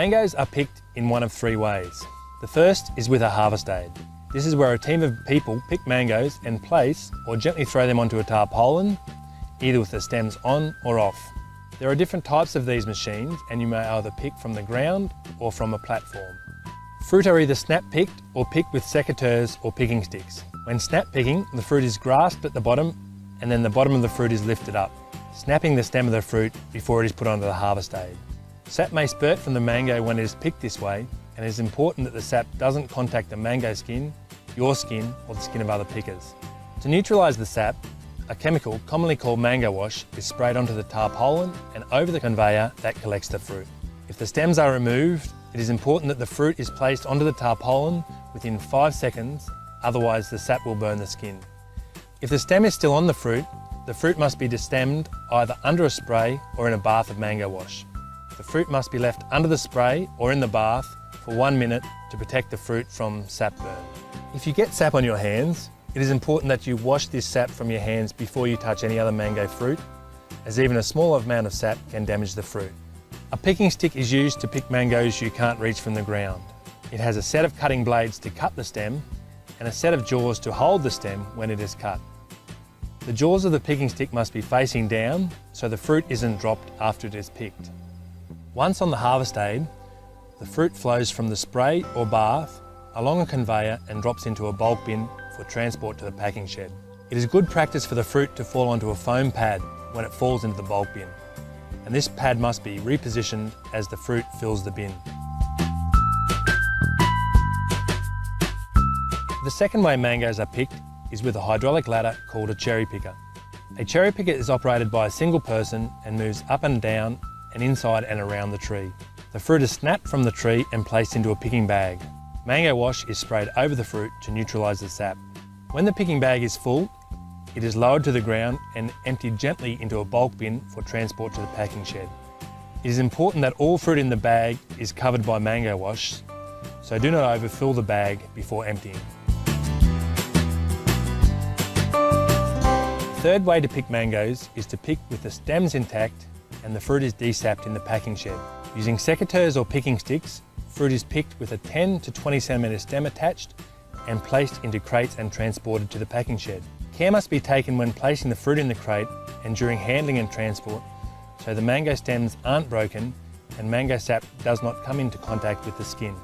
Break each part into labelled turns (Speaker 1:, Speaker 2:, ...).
Speaker 1: Mangoes are picked in one of three ways. The first is with a harvest aid. This is where a team of people pick mangoes and place or gently throw them onto a tarpaulin, either with the stems on or off. There are different types of these machines, and you may either pick from the ground or from a platform. Fruit are either snap picked or picked with secateurs or picking sticks. When snap picking, the fruit is grasped at the bottom and then the bottom of the fruit is lifted up, snapping the stem of the fruit before it is put onto the harvest aid. Sap may spurt from the mango when it is picked this way, and it is important that the sap doesn't contact the mango skin, your skin, or the skin of other pickers. To neutralise the sap, a chemical commonly called mango wash is sprayed onto the tarpaulin and over the conveyor that collects the fruit. If the stems are removed, it is important that the fruit is placed onto the tarpaulin within 5 seconds, otherwise the sap will burn the skin. If the stem is still on the fruit must be destemmed either under a spray or in a bath of mango wash. The fruit must be left under the spray or in the bath for 1 minute to protect the fruit from sap burn. If you get sap on your hands, it is important that you wash this sap from your hands before you touch any other mango fruit, as even a small amount of sap can damage the fruit. A picking stick is used to pick mangoes you can't reach from the ground. It has a set of cutting blades to cut the stem and a set of jaws to hold the stem when it is cut. The jaws of the picking stick must be facing down so the fruit isn't dropped after it is picked. Once on the harvest aid, the fruit flows from the spray or bath along a conveyor and drops into a bulk bin for transport to the packing shed. It is good practice for the fruit to fall onto a foam pad when it falls into the bulk bin, and this pad must be repositioned as the fruit fills the bin. The second way mangoes are picked is with a hydraulic ladder called a cherry picker. A cherry picker is operated by a single person and moves up and down and inside and around the tree. The fruit is snapped from the tree and placed into a picking bag. Mango wash is sprayed over the fruit to neutralise the sap. When the picking bag is full, it is lowered to the ground and emptied gently into a bulk bin for transport to the packing shed. It is important that all fruit in the bag is covered by mango wash, so do not overfill the bag before emptying. The third way to pick mangoes is to pick with the stems intact and the fruit is desapped in the packing shed. Using secateurs or picking sticks, fruit is picked with a 10 to 20 centimetre stem attached and placed into crates and transported to the packing shed. Care must be taken when placing the fruit in the crate and during handling and transport so the mango stems aren't broken and mango sap does not come into contact with the skin.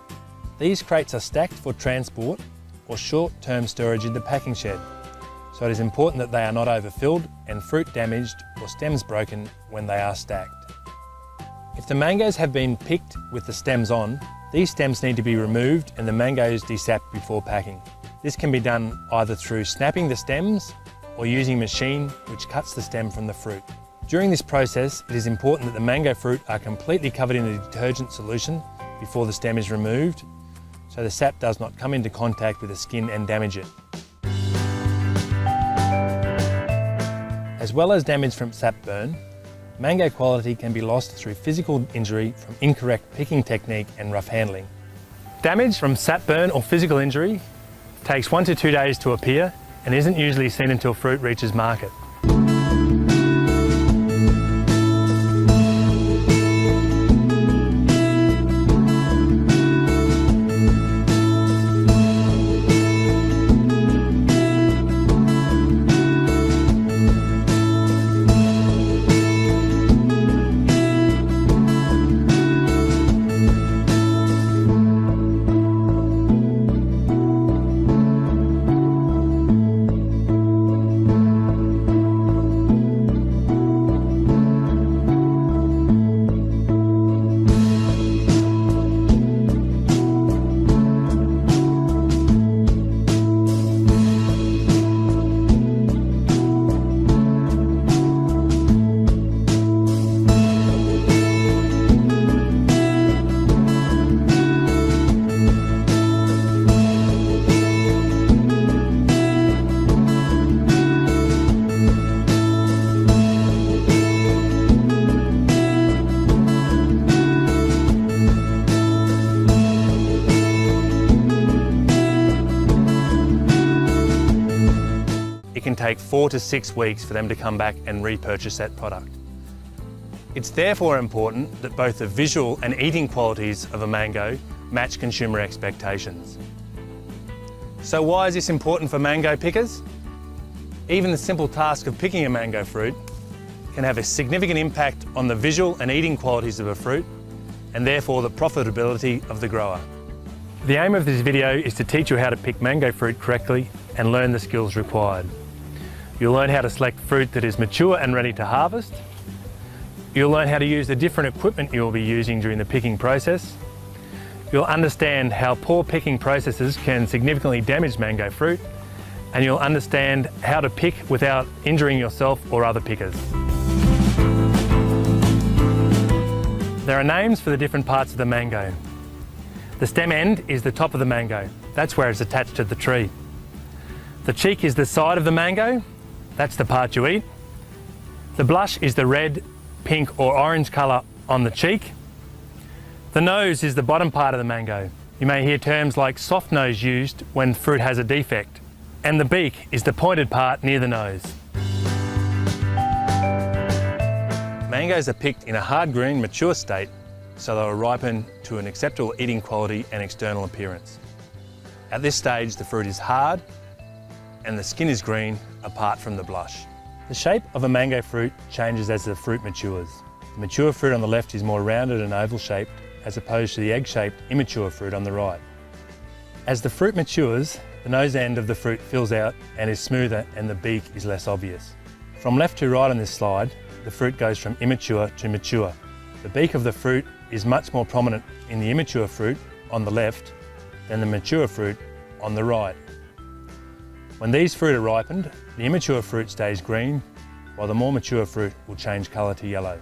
Speaker 1: These crates are stacked for transport or short-term storage in the packing shed, so it is important that they are not overfilled and fruit damaged or stems broken when they are stacked. If the mangoes have been picked with the stems on, these stems need to be removed and the mangoes desapped before packing. This can be done either through snapping the stems or using a machine which cuts the stem from the fruit. During this process, it is important that the mango fruit are completely covered in a detergent solution before the stem is removed, so the sap does not come into contact with the skin and damage it. As well as damage from sap burn, mango quality can be lost through physical injury from incorrect picking technique and rough handling. Damage from sap burn or physical injury takes 1 to 2 days to appear and isn't usually seen until fruit reaches market. It can take 4 to 6 weeks for them to come back and repurchase that product. It's therefore important that both the visual and eating qualities of a mango match consumer expectations. So why is this important for mango pickers? Even the simple task of picking a mango fruit can have a significant impact on the visual and eating qualities of a fruit, and therefore the profitability of the grower. The aim of this video is to teach you how to pick mango fruit correctly and learn the skills required. You'll learn how to select fruit that is mature and ready to harvest. You'll learn how to use the different equipment you'll be using during the picking process. You'll understand how poor picking processes can significantly damage mango fruit, and you'll understand how to pick without injuring yourself or other pickers. There are names for the different parts of the mango. The stem end is the top of the mango. That's where it's attached to the tree. The cheek is the side of the mango. That's the part you eat. The blush is the red, pink or orange colour on the cheek. The nose is the bottom part of the mango. You may hear terms like soft nose used when fruit has a defect. And the beak is the pointed part near the nose. Mangoes are picked in a hard green, mature state, so they will ripen to an acceptable eating quality and external appearance. At this stage, the fruit is hard and the skin is green apart from the blush. The shape of a mango fruit changes as the fruit matures. The mature fruit on the left is more rounded and oval-shaped as opposed to the egg-shaped immature fruit on the right. As the fruit matures, the nose end of the fruit fills out and is smoother and the beak is less obvious. From left to right on this slide, the fruit goes from immature to mature. The beak of the fruit is much more prominent in the immature fruit on the left than the mature fruit on the right. When these fruit are ripened, the immature fruit stays green, while the more mature fruit will change colour to yellow.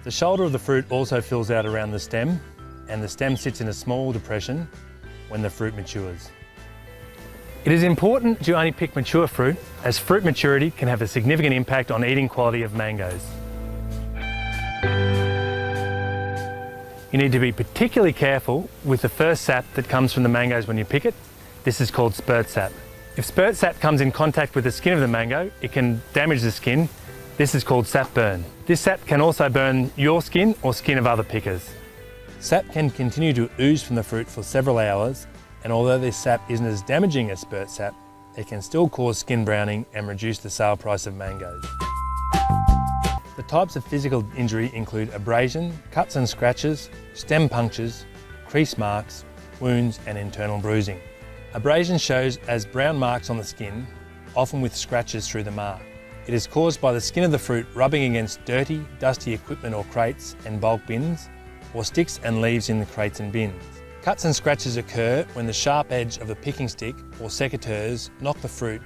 Speaker 1: The shoulder of the fruit also fills out around the stem, and the stem sits in a small depression when the fruit matures. It is important to only pick mature fruit, as fruit maturity can have a significant impact on eating quality of mangoes. You need to be particularly careful with the first sap that comes from the mangoes when you pick it. This is called spurt sap. If spurt sap comes in contact with the skin of the mango, it can damage the skin. This is called sap burn. This sap can also burn your skin or skin of other pickers. Sap can continue to ooze from the fruit for several hours, and although this sap isn't as damaging as spurt sap, it can still cause skin browning and reduce the sale price of mangoes. The types of physical injury include abrasion, cuts and scratches, stem punctures, crease marks, wounds and internal bruising. Abrasion shows as brown marks on the skin, often with scratches through the mark. It is caused by the skin of the fruit rubbing against dirty, dusty equipment or crates and bulk bins, or sticks and leaves in the crates and bins. Cuts and scratches occur when the sharp edge of a picking stick or secateurs knock the fruit,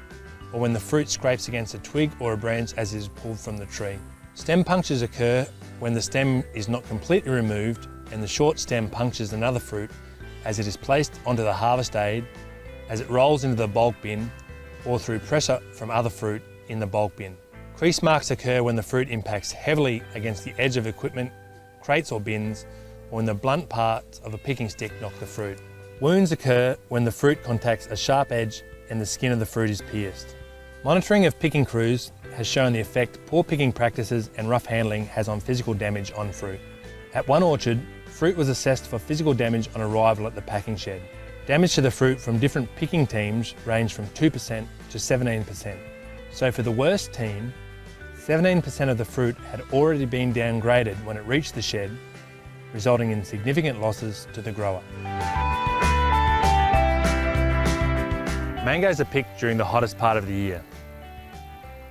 Speaker 1: or when the fruit scrapes against a twig or a branch as it is pulled from the tree. Stem punctures occur when the stem is not completely removed and the short stem punctures another fruit as it is placed onto the harvest aid, as it rolls into the bulk bin, or through pressure from other fruit in the bulk bin. Crease marks occur when the fruit impacts heavily against the edge of equipment, crates or bins, or when the blunt parts of a picking stick knock the fruit. Wounds occur when the fruit contacts a sharp edge and the skin of the fruit is pierced. Monitoring of picking crews has shown the effect poor picking practices and rough handling has on physical damage on fruit. At one orchard, fruit was assessed for physical damage on arrival at the packing shed. Damage to the fruit from different picking teams ranged from 2% to 17%. So for the worst team, 17% of the fruit had already been downgraded when it reached the shed, resulting in significant losses to the grower. Mangoes are picked during the hottest part of the year.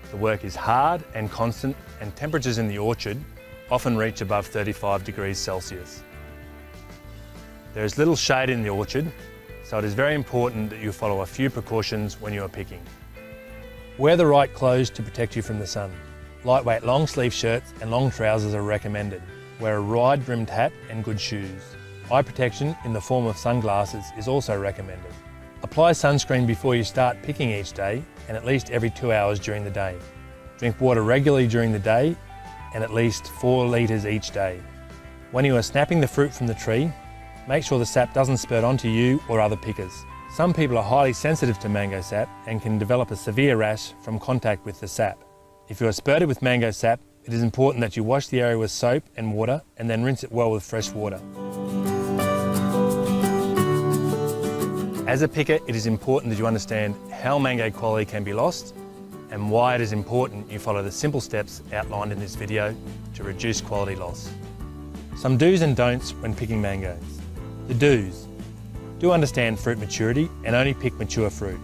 Speaker 1: The work is hard and constant, and temperatures in the orchard often reach above 35 degrees Celsius. There is little shade in the orchard, so it is very important that you follow a few precautions when you are picking. Wear the right clothes to protect you from the sun. Lightweight long sleeve shirts and long trousers are recommended. Wear a wide-brimmed hat and good shoes. Eye protection in the form of sunglasses is also recommended. Apply sunscreen before you start picking each day and at least every 2 hours during the day. Drink water regularly during the day and at least 4 litres each day. When you are snapping the fruit from the tree, make sure the sap doesn't spurt onto you or other pickers. Some people are highly sensitive to mango sap and can develop a severe rash from contact with the sap. If you are spurted with mango sap, it is important that you wash the area with soap and water and then rinse it well with fresh water. As a picker, it is important that you understand how mango quality can be lost and why it is important you follow the simple steps outlined in this video to reduce quality loss. Some do's and don'ts when picking mangoes. The do's. Do understand fruit maturity and only pick mature fruit.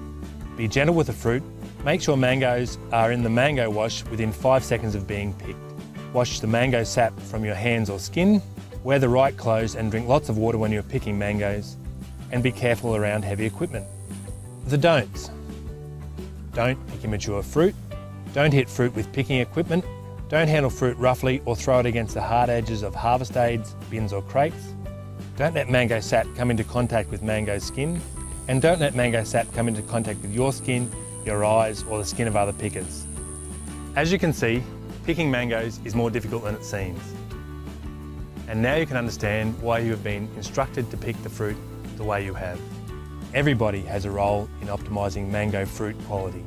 Speaker 1: Be gentle with the fruit. Make sure mangoes are in the mango wash within 5 seconds of being picked. Wash the mango sap from your hands or skin. Wear the right clothes and drink lots of water when you're picking mangoes. And be careful around heavy equipment. The don'ts. Don't pick immature fruit. Don't hit fruit with picking equipment. Don't handle fruit roughly or throw it against the hard edges of harvest aids, bins or crates. Don't let mango sap come into contact with mango skin. And don't let mango sap come into contact with your skin, your eyes or the skin of other pickers. As you can see, picking mangoes is more difficult than it seems. And now you can understand why you have been instructed to pick the fruit the way you have. Everybody has a role in optimising mango fruit quality.